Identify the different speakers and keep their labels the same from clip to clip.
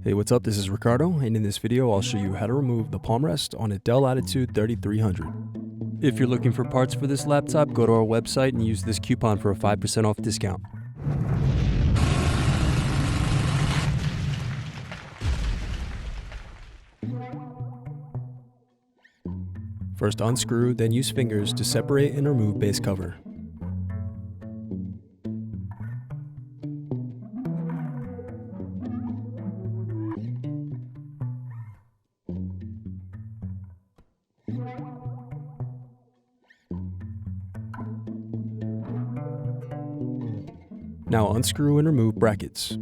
Speaker 1: Hey, what's up? This is Ricardo, and in this video I'll show you how to remove the Palmrest on a Dell Latitude 3300. If you're looking for parts for this laptop, go to our website and use this coupon for a 5% off discount. First unscrew, then use fingers to separate and remove base cover. Now unscrew and remove brackets.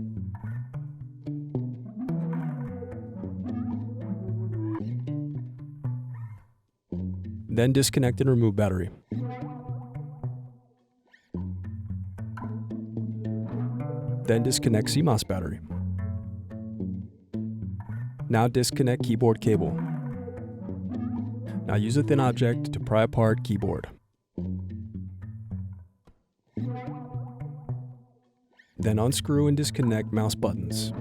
Speaker 1: Then disconnect and remove battery. Then disconnect CMOS battery. Now disconnect keyboard cable. Now use a thin object to pry apart keyboard. Then unscrew and disconnect mouse buttons.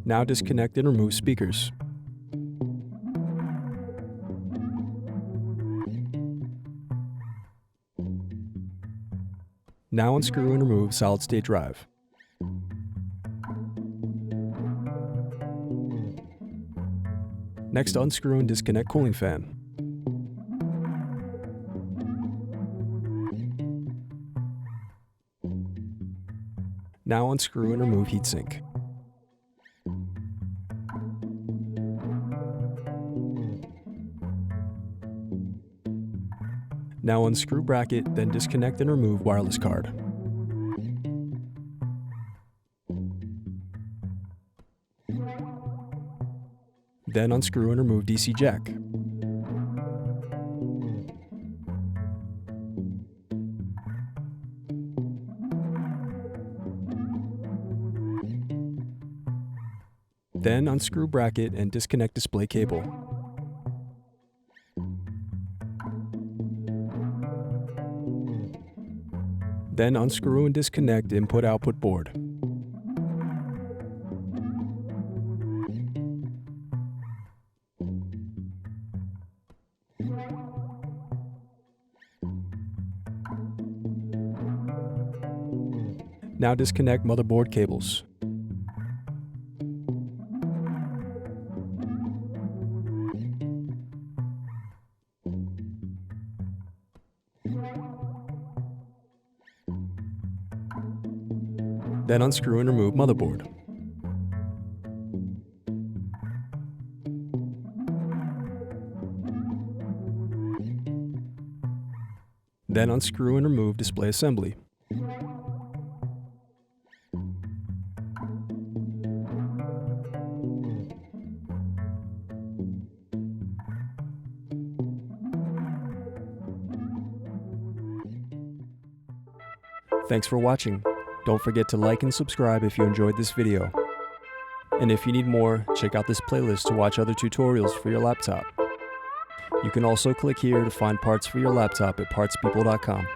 Speaker 1: Now disconnect and remove speakers. Now unscrew and remove solid-state drive. Next, unscrew and disconnect cooling fan. Now unscrew and remove heatsink. Now unscrew bracket, then disconnect and remove wireless card. Then unscrew and remove DC jack. Then unscrew bracket and disconnect display cable. Then unscrew and disconnect input-output board. Now disconnect motherboard cables. Then unscrew and remove motherboard. Then unscrew and remove display assembly. Thanks for watching. Don't forget to like and subscribe if you enjoyed this video. And if you need more, check out this playlist to watch other tutorials for your laptop. You can also click here to find parts for your laptop at partspeople.com.